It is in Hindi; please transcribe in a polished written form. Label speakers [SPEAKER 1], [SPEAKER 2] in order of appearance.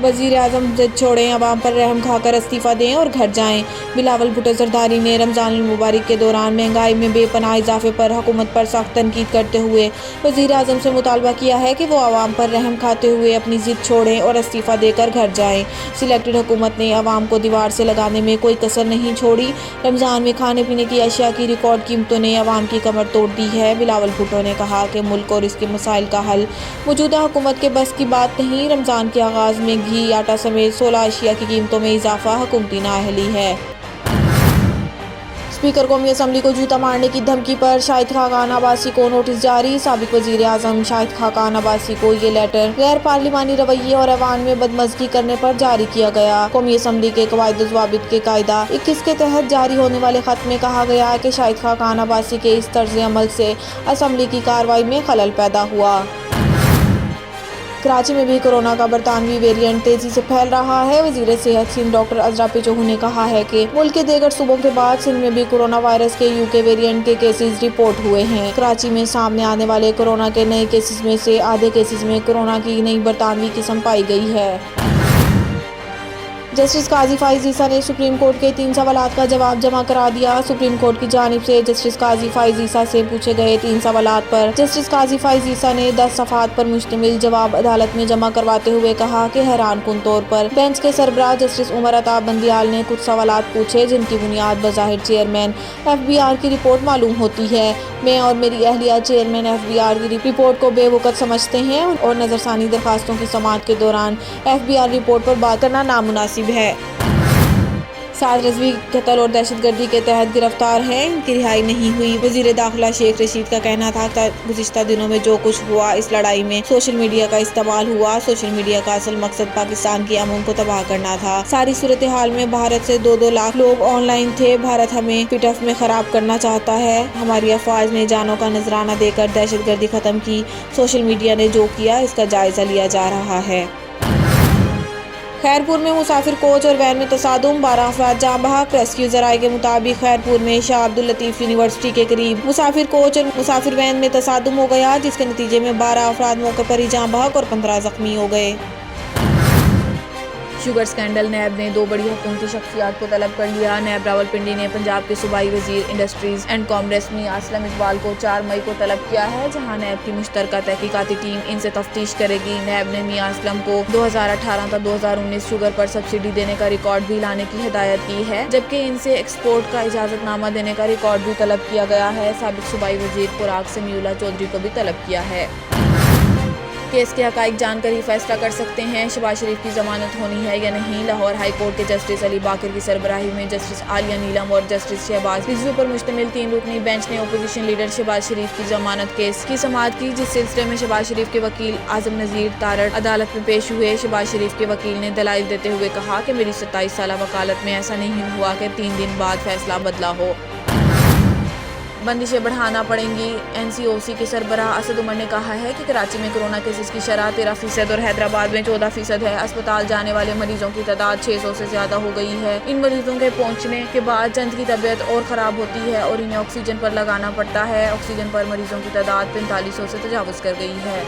[SPEAKER 1] वजीर आजम जिद छोड़ें, अवाम पर रहम खाकर इस्तीफा दें और घर जाएं। बिलावल भुट्टो जरदारी ने रमजान मुबारक के दौरान महंगाई में बेपनाह इजाफे पर हुकूमत पर सख्त तनकीद करते हुए वजीर आजम से मुतालबा किया है कि वो अवाम पर रहम खाते हुए अपनी जिद छोड़ें और इस्तीफा देकर घर जाएं। सिलेक्टेड हुकूमत ने अवाम को दीवार से लगाने में कोई कसर नहीं छोड़ी। रमजान में खाने पीने की अशिया की रिकॉर्ड कीमतों ने अवाम की कमर तोड़ दी है। बिलावल भुट्टो ने कहा कि मुल्क और इसके मसाइल का हल मौजूदा हुकूमत के बस की बात नहीं। रमजान के आगाज में घी, आटा समेत 16 अशिया की कीमतों में इजाफा हुकूमती नाअहली है। स्पीकर कौमी असम्बली को जूता मारने की धमकी पर शाहिद खाकान अब्बासी को नोटिस जारी। साबिक वजीर आजम शाहिद खाकान अब्बासी को ये लेटर गैर पार्लिमानी रवैये और ऐवान में बदमज़गी करने पर जारी किया गया। कौमी असम्बली के कवायद ज़वाबित के कायदा 21 के तहत जारी होने वाले खत में कहा गया है कि शाहिद खाकान अब्बासी के इस तर्ज अमल से असम्बली की कार्रवाई में खलल पैदा हुआ। कराची में भी कोरोना का बरतानवी वेरिएंट तेजी से फैल रहा है। वजीर सेहत सिंध डॉक्टर अजरा पेचोहू ने कहा है कि मुल्क के दीगर सूबों के बाद सिंध में भी कोरोना वायरस के यूके वेरिएंट के केसेस रिपोर्ट हुए हैं। कराची में सामने आने वाले कोरोना के नए केसेस में से आधे केसेस में कोरोना की नई बरतानवी किस्म पाई गई है। जस्टिस काजी फाइज ईसा ने सुप्रीम कोर्ट के 3 सवालात का जवाब जमा करा दिया। सुप्रीम कोर्ट की जानिब से जस्टिस काजी फाइज ईसा से पूछे गए 3 सवालात पर जस्टिस काजी फाइज ईसा ने 10 सफ़हात पर मुश्तमिल जवाब अदालत में जमा करवाते हुए कहा कि हैरान कुन तौर पर बेंच के सरबराह जस्टिस उमर अता बंदियाल ने कुछ सवालात पूछे जिनकी बुनियाद बज़ाहिर चेयरमैन FBR की रिपोर्ट मालूम होती है। मैं और मेरी अहलिया चेयरमैन FBR की रिपोर्ट को बेवकूफ़ समझते हैं और नज़रसानी दरखास्तों की समाअत के दौरान FBR रिपोर्ट पर बात करना नामुनासिब है। 7 रज़वी कत्ल और दहशतगर्दी के तहत गिरफ्तार हैं, इनकी रिहाई नहीं हुई। वज़ीर दाखिला शेख रशीद का कहना था कि गुज़िश्ता दिनों में जो कुछ हुआ इस लड़ाई में सोशल मीडिया का इस्तेमाल हुआ। सोशल मीडिया का असल मकसद पाकिस्तान की अमन को तबाह करना था। सारी सूरत हाल में भारत से 2-2 लाख लोग ऑनलाइन थे। भारत हमें पिटफ में ख़राब करना चाहता है। हमारी अफवाज ने जानों का नजराना देकर दहशतगर्दी ख़त्म की। सोशल मीडिया ने जो किया इसका जायज़ा लिया जा रहा है। खैरपुर में मुसाफिर कोच और वैन में तसादुम, 12 अफराद जाँ बहक। रेस्क्यू ज़राए के मुताबिक खैरपुर में शाह अब्दुल लतीफ़ यूनिवर्सिटी के करीब मुसाफिर कोच और मुसाफिर वैन में तसादुम हो गया, जिसके नतीजे में 12 अफराद मौके पर ही जाँ बहक और 15 जख्मी हो गए। शुगर स्कैंडल, नैब ने 2 बड़ी हुकूमती शख्सियात को तलब कर लिया। नैब रावलपिंडी ने पंजाब के सूबाई वजीर इंडस्ट्रीज एंड कॉमर्स मियां असलम इकबाल को 4 मई को तलब किया है, जहां नैब की मुश्तरका तहकीकाती टीम इनसे तफ्तीश करेगी। नैब ने मियां असलम को 2018 तक 2019 शुगर पर सब्सिडी देने का रिकॉर्ड भी लाने की हिदायत की है, जबकि इनसे एक्सपोर्ट का इजाजतनामा देने का रिकॉर्ड भी तलब किया गया है। साबिक सूबाई वजीर खुराक समीउल्लाह चौधरी को भी तलब किया है। केस के हकाइक जानकर ही फैसला कर सकते हैं शहबाज शरीफ की जमानत होनी है या नहीं। लाहौर हाई कोर्ट के जस्टिस अली बाकर की सरबराही में जस्टिस आलिया नीलम और जस्टिस शहबाज रिजवी पर मुश्तमिल 3 रुकनी बेंच ने अपोजिशन लीडर शहबाज शरीफ की जमानत केस की समाअत की, जिस सिलसिले में शहबाज शरीफ के वकील आजम नज़ीर तारड़ अदालत में पेश हुए। शहबाज शरीफ के वकील ने दलाइल देते हुए कहा कि मेरी 27 साल वकालत में ऐसा नहीं हुआ कि 3 दिन बाद फैसला बदला हो। बंदिशें बढ़ाना पड़ेंगी। NCOC के सरबराह असद उमर ने कहा है कि कराची में कोरोना केसेस की शरह 13% और हैदराबाद में 14% है। अस्पताल जाने वाले मरीजों की तादाद 600 से ज्यादा हो गई है। इन मरीजों के पहुंचने के बाद चंद की तबीयत और ख़राब होती है और इन्हें ऑक्सीजन पर लगाना पड़ता है। ऑक्सीजन पर मरीजों की तादाद 4500 से तजावुज़ कर गई है।